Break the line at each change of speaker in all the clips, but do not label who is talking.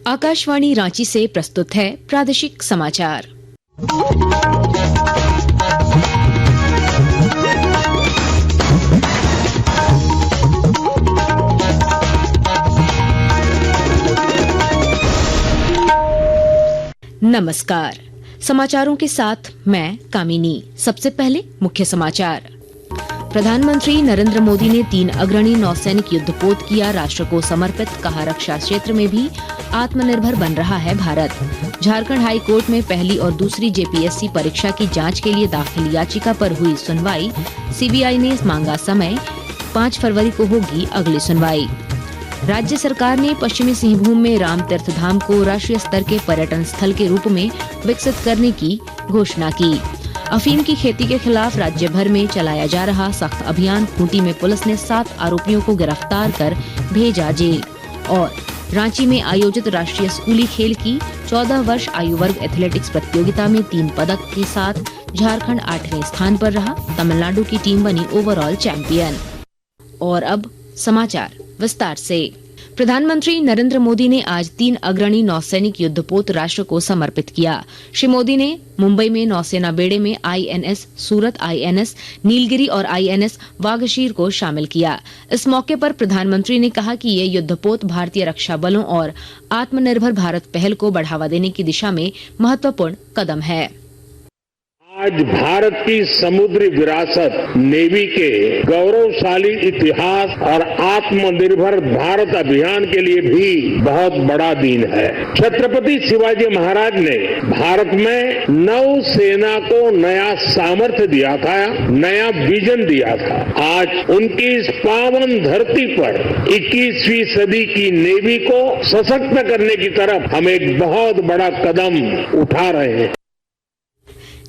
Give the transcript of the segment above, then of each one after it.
आकाशवाणी रांची से प्रस्तुत है प्रादेशिक समाचार। नमस्कार, समाचारों के साथ मैं कामिनी। सबसे पहले मुख्य समाचार। प्रधानमंत्री नरेंद्र मोदी ने 3 अग्रणी नौसैनिक युद्धपोत किया राष्ट्र को समर्पित, कहा रक्षा क्षेत्र में भी आत्मनिर्भर बन रहा है भारत। झारखंड हाई कोर्ट में पहली और दूसरी जेपीएससी परीक्षा की जांच के लिए दाखिल याचिका पर हुई सुनवाई। सीबीआई ने मांगा समय, 5 फरवरी को होगी अगली सुनवाई। राज्य सरकार ने पश्चिमी सिंहभूम में राम तीर्थ धाम को राष्ट्रीय स्तर के पर्यटन स्थल के रूप में विकसित करने की घोषणा की। अफीम की खेती के खिलाफ राज्य भर में चलाया जा रहा सख्त अभियान, खूंटी में पुलिस ने 7 आरोपियों को गिरफ्तार कर भेजा जेल। और रांची में आयोजित राष्ट्रीय स्कूली खेल की 14 वर्ष आयु वर्ग एथलेटिक्स प्रतियोगिता में 3 पदक के साथ झारखंड 8वें स्थान पर रहा। तमिलनाडु की टीम बनी ओवरऑल चैंपियन। और अब समाचार विस्तार से। प्रधानमंत्री नरेंद्र मोदी ने आज 3 अग्रणी नौसैनिक युद्धपोत राष्ट्र को समर्पित किया। श्री मोदी ने मुंबई में नौसेना बेड़े में आईएनएस सूरत, आईएनएस नीलगिरी और आईएनएस वागशीर को शामिल किया। इस मौके पर प्रधानमंत्री ने कहा कि ये युद्धपोत भारतीय रक्षा बलों और आत्मनिर्भर भारत पहल को बढ़ावा देने की दिशा में महत्वपूर्ण कदम है।
आज भारत की समुद्री विरासत, नेवी के गौरवशाली इतिहास और आत्मनिर्भर भारत अभियान के लिए भी बहुत बड़ा दिन है। छत्रपति शिवाजी महाराज ने भारत में नौसेना को नया सामर्थ्य दिया था, नया विजन दिया था। आज उनकी इस पावन धरती पर 21वीं सदी की नेवी को सशक्त करने की तरफ हम एक बहुत बड़ा कदम उठा रहे हैं।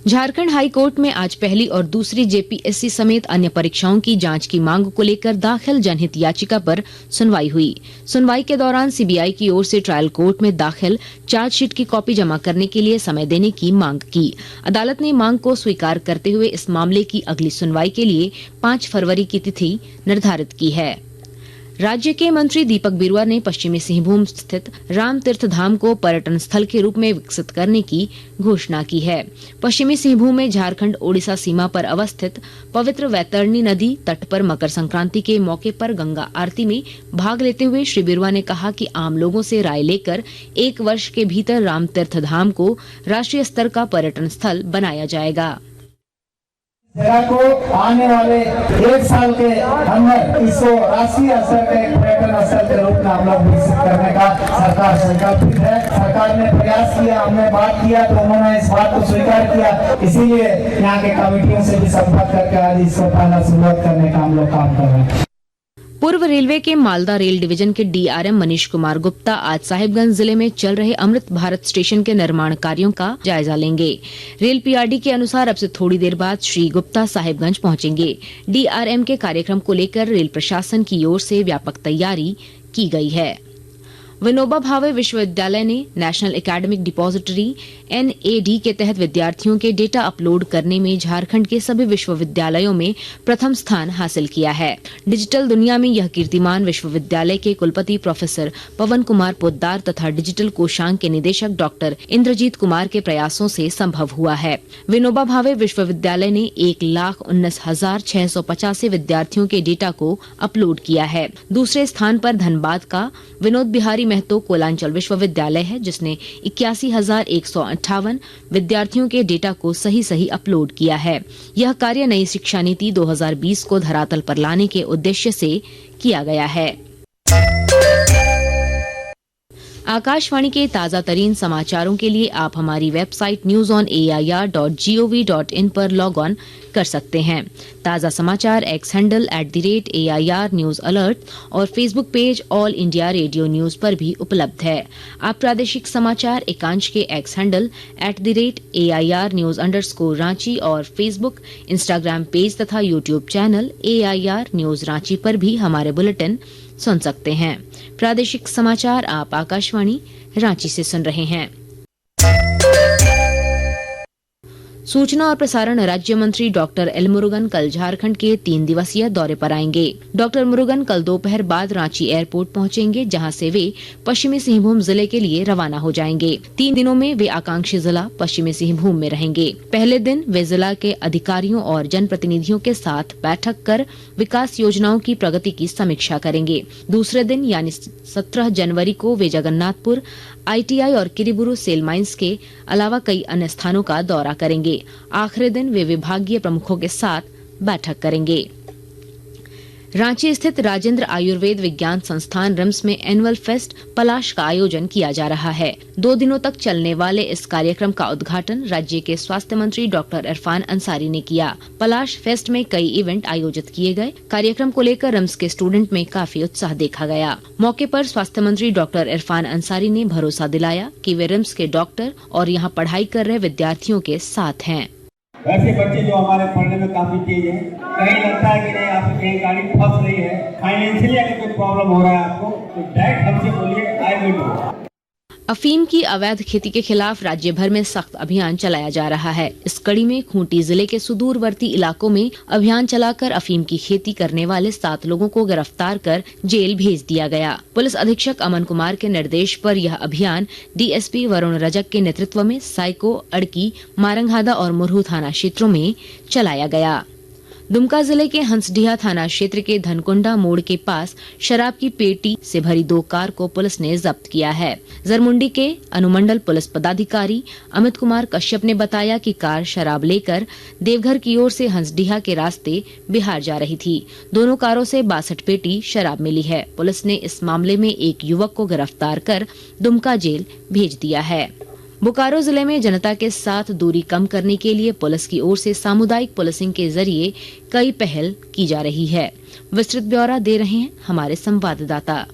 झारखंड हाई कोर्ट में आज पहली और दूसरी जेपीएससी समेत अन्य परीक्षाओं की जांच की मांग को लेकर दाखिल जनहित याचिका पर सुनवाई हुई। सुनवाई के दौरान सीबीआई की ओर से ट्रायल कोर्ट में दाखिल चार्जशीट की कॉपी जमा करने के लिए समय देने की मांग की। अदालत ने मांग को स्वीकार करते हुए इस मामले की अगली सुनवाई के लिए 5 फरवरी की तिथि निर्धारित की है। राज्य के मंत्री दीपक बिरुआ ने पश्चिमी सिंहभूम स्थित राम तीर्थ धाम को पर्यटन स्थल के रूप में विकसित करने की घोषणा की है। पश्चिमी सिंहभूम में झारखंड ओडिशा सीमा पर अवस्थित पवित्र वैतरणी नदी तट पर मकर संक्रांति के मौके पर गंगा आरती में भाग लेते हुए श्री बिरुआ ने कहा कि आम लोगों से राय लेकर 1 वर्ष के भीतर राम तीर्थ धाम को राष्ट्रीय स्तर का पर्यटन स्थल बनाया जाएगा।
जगह को आने वाले 1 साल के अंदर इसको राष्ट्रीय स्तर के पर्यटन स्थल के रूप में हम लोग विकसित करने का सरकार संकल्पित है। सरकार ने प्रयास किया, हमने बात किया तो उन्होंने इस बात को स्वीकार किया। इसीलिए यहाँ के कमेटियों से भी संपर्क करके आज इसको पहला शुरुआत करने का हम लोग काम कर रहे हैं।
पूर्व रेलवे के मालदा रेल डिवीजन के डीआरएम मनीष कुमार गुप्ता आज साहिबगंज जिले में चल रहे अमृत भारत स्टेशन के निर्माण कार्यों का जायजा लेंगे। रेल पीआरडी के अनुसार अब से थोड़ी देर बाद श्री गुप्ता साहिबगंज पहुंचेंगे। डीआरएम के कार्यक्रम को लेकर रेल प्रशासन की ओर से व्यापक तैयारी की गई है। विनोबा भावे विश्वविद्यालय ने नेशनल एकेडमिक डिपॉजिटरी एनएडी के तहत विद्यार्थियों के डेटा अपलोड करने में झारखंड के सभी विश्वविद्यालयों में प्रथम स्थान हासिल किया है। डिजिटल दुनिया में यह कीर्तिमान विश्वविद्यालय के कुलपति प्रोफेसर पवन कुमार पोद्दार तथा डिजिटल कोषांग के निदेशक डॉक्टर इंद्रजीत कुमार के प्रयासों से संभव हुआ है। विनोबा भावे विश्वविद्यालय ने 1,19,685 विद्यार्थियों के डेटा को अपलोड किया है। दूसरे स्थान पर धनबाद का विनोद बिहारी महतो कोलांचल विश्वविद्यालय है, जिसने 81,158 विद्यार्थियों के डेटा को सही अपलोड किया है। यह कार्य नई शिक्षा नीति 2020 को धरातल पर लाने के उद्देश्य से किया गया है। आकाशवाणी के ताजा तरीन समाचारों के लिए आप हमारी वेबसाइट newsonair.gov.in पर लॉग ऑन कर सकते हैं। ताजा समाचार X handle @AIR news alert और Facebook page All India Radio news पर भी उपलब्ध है। आप प्रादेशिक समाचार एकांश के X handle @AIR news _Ranchi और फेसबुक, इंस्टाग्राम पेज तथा YouTube channel AIR news Ranchi पर भी हमारे बुलेटिन सुन सकते हैं। प्रादेशिक समाचार आप आकाशवाणी रांची से सुन रहे हैं। सूचना और प्रसारण राज्य मंत्री डॉक्टर एल मुरुगन कल झारखंड के 3 दिवसीय दौरे पर आएंगे। डॉक्टर मुरुगन कल दोपहर बाद रांची एयरपोर्ट पहुंचेंगे, जहां से वे पश्चिमी सिंहभूम जिले के लिए रवाना हो जाएंगे। 3 दिनों में वे आकांक्षी जिला पश्चिमी सिंहभूम में रहेंगे। पहले दिन वे जिला के अधिकारियों और जनप्रतिनिधियों के साथ बैठक कर विकास योजनाओं की प्रगति की समीक्षा करेंगे। दूसरे दिन यानी 17 जनवरी को वे जगन्नाथपुर, ITI और किरीबुरु सेल माइंस के अलावा कई अन्य स्थानों का दौरा करेंगे। आखिरी दिन वे विभागीय प्रमुखों के साथ बैठक करेंगे। रांची स्थित राजेंद्र आयुर्वेद विज्ञान संस्थान रिम्स में एनुअल फेस्ट पलाश का आयोजन किया जा रहा है। 2 दिनों तक चलने वाले इस कार्यक्रम का उद्घाटन राज्य के स्वास्थ्य मंत्री डॉक्टर इरफान अंसारी ने किया। पलाश फेस्ट में कई इवेंट आयोजित किए गए। कार्यक्रम को लेकर रिम्स के स्टूडेंट में काफी उत्साह देखा गया। मौके पर स्वास्थ्य मंत्री डॉक्टर इरफान अंसारी ने भरोसा दिलाया कि वे रिम्स के डॉक्टर और यहाँ पढ़ाई कर रहे विद्यार्थियों के साथ हैं।
वैसे बच्चे जो हमारे पढ़ने में काफी तेज हैं, कहीं लगता है कि नहीं आपकी कहीं गाड़ी फंस रही है, फाइनेंशियली अगर कोई प्रॉब्लम हो रहा है आपको, तो डायरेक्ट हमसे बोलिए, आई विल डू।
अफीम की अवैध खेती के खिलाफ राज्य भर में सख्त अभियान चलाया जा रहा है। इस कड़ी में खूंटी जिले के सुदूरवर्ती इलाकों में अभियान चलाकर अफीम की खेती करने वाले 7 लोगों को गिरफ्तार कर जेल भेज दिया गया। पुलिस अधीक्षक अमन कुमार के निर्देश पर यह अभियान DSP वरुण रजक के नेतृत्व में साइको, अड़की, मारंगहादा और मुरहू थाना क्षेत्रों में चलाया गया। दुमका जिले के हंसडीहा थाना क्षेत्र के धनकुंडा मोड़ के पास शराब की पेटी से भरी 2 कार को पुलिस ने जब्त किया है। जरमुंडी के अनुमंडल पुलिस पदाधिकारी अमित कुमार कश्यप ने बताया कि कार शराब लेकर देवघर की ओर से हंसडीहा के रास्ते बिहार जा रही थी। दोनों कारों से 62 पेटी शराब मिली है। पुलिस ने इस मामले में एक युवक को गिरफ्तार कर दुमका जेल भेज दिया है। बोकारो जिले में जनता के साथ दूरी कम करने के लिए पुलिस की ओर से सामुदायिक पुलिसिंग के जरिए कई पहल की जा रही है। विस्तृत ब्यौरा दे रहे हैं हमारे संवाददाता।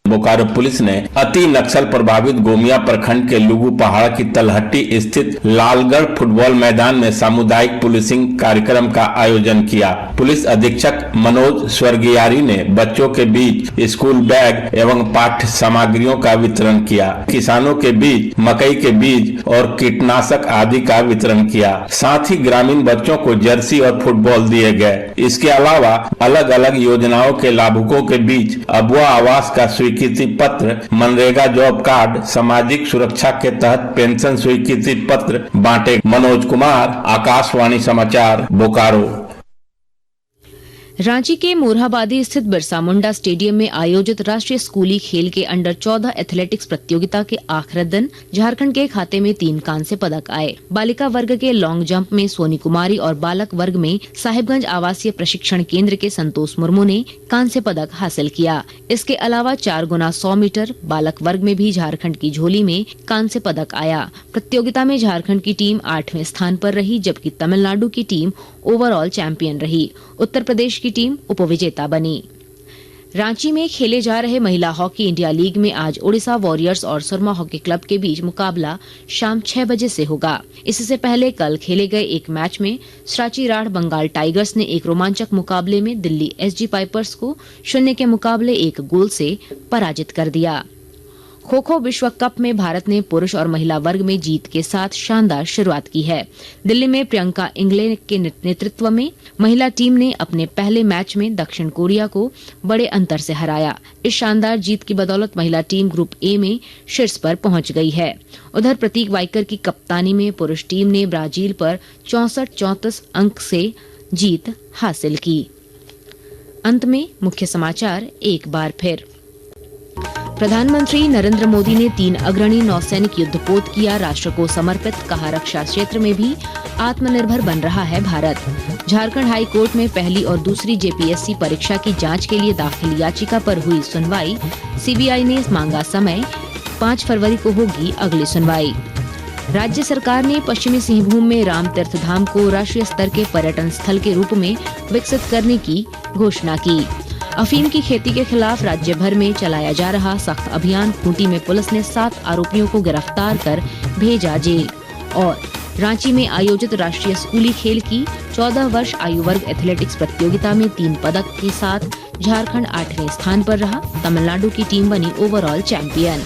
बोकारो पुलिस ने अति नक्सल प्रभावित गोमिया प्रखंड के लुगु पहाड़ की तलहट्टी स्थित लालगढ़ फुटबॉल मैदान में सामुदायिक पुलिसिंग कार्यक्रम का आयोजन किया। पुलिस अधीक्षक मनोज स्वर्गियारी ने बच्चों के बीच स्कूल बैग एवं पाठ्य सामग्रियों का वितरण किया। किसानों के बीच मकई के बीज और कीटनाशक आदि का वितरण किया। साथ ही ग्रामीण बच्चों को जर्सी और फुटबॉल दिए गए। इसके अलावा अलग अलग योजनाओं के लाभुकों के बीच अबुआ आवास का स्वीकृति पत्र, मनरेगा जॉब कार्ड, सामाजिक सुरक्षा के तहत पेंशन स्वीकृति पत्र बांटे। मनोज कुमार, आकाशवाणी समाचार, बोकारो।
रांची के मोरहाबादी स्थित बिरसा मुंडा स्टेडियम में आयोजित राष्ट्रीय स्कूली खेल के अंडर 14 एथलेटिक्स प्रतियोगिता के आखिरी दिन झारखंड के खाते में 3 कांस्य पदक आए। बालिका वर्ग के लॉन्ग जंप में सोनी कुमारी और बालक वर्ग में साहिबगंज आवासीय प्रशिक्षण केंद्र के संतोष मुर्मू ने कांस्य पदक हासिल किया। इसके अलावा 4 गुना 100 मीटर बालक वर्ग में भी झारखंड की झोली में कांस्य पदक आया। प्रतियोगिता में झारखंड की टीम 8वें स्थान पर रही, जबकि तमिलनाडु की टीम ओवरऑल चैंपियन रही। उत्तर प्रदेश की टीम उपविजेता बनी। रांची में खेले जा रहे महिला हॉकी इंडिया लीग में आज ओडिशा वॉरियर्स और सुरमा हॉकी क्लब के बीच मुकाबला शाम 6 बजे से होगा। इससे पहले कल खेले गए एक मैच में सराचीराढ़ बंगाल टाइगर्स ने एक रोमांचक मुकाबले में दिल्ली SG पाइपर्स को 0 के मुकाबले 1 गोल से पराजित कर दिया। खो खो विश्व कप में भारत ने पुरुष और महिला वर्ग में जीत के साथ शानदार शुरुआत की है। दिल्ली में प्रियंका इंगले के नेतृत्व में महिला टीम ने अपने पहले मैच में दक्षिण कोरिया को बड़े अंतर से हराया। इस शानदार जीत की बदौलत महिला टीम ग्रुप ए में शीर्ष पर पहुंच गई है। उधर प्रतीक वाइकर की कप्तानी में पुरुष टीम ने ब्राजील पर 64-34 अंक से जीत हासिल की। अंत में मुख्य समाचार एक बार फिर। प्रधानमंत्री नरेंद्र मोदी ने 3 अग्रणी नौसैनिक युद्धपोत किया राष्ट्र को समर्पित, कहा रक्षा क्षेत्र में भी आत्मनिर्भर बन रहा है भारत। झारखंड हाई कोर्ट में पहली और दूसरी JPSC परीक्षा की जांच के लिए दाखिल याचिका पर हुई सुनवाई। CBI ने मांगा समय, 5 फरवरी को होगी अगली सुनवाई। राज्य सरकार ने पश्चिमी सिंहभूम में राम तीर्थ धाम को राष्ट्रीय स्तर के पर्यटन स्थल के रूप में विकसित करने की घोषणा की। अफीम की खेती के खिलाफ राज्य भर में चलाया जा रहा सख्त अभियान, खूंटी में पुलिस ने 7 आरोपियों को गिरफ्तार कर भेजा जेल। और रांची में आयोजित राष्ट्रीय स्कूली खेल की 14 वर्ष आयु वर्ग एथलेटिक्स प्रतियोगिता में 3 पदक के साथ झारखंड 8वें स्थान पर रहा। तमिलनाडु की टीम बनी ओवरऑल चैंपियन।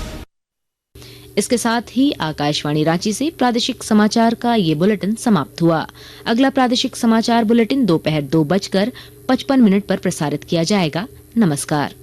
इसके साथ ही आकाशवाणी रांची से प्रादेशिक समाचार का ये बुलेटिन समाप्त हुआ। अगला प्रादेशिक समाचार बुलेटिन दोपहर 2:55 पर प्रसारित किया जाएगा। नमस्कार।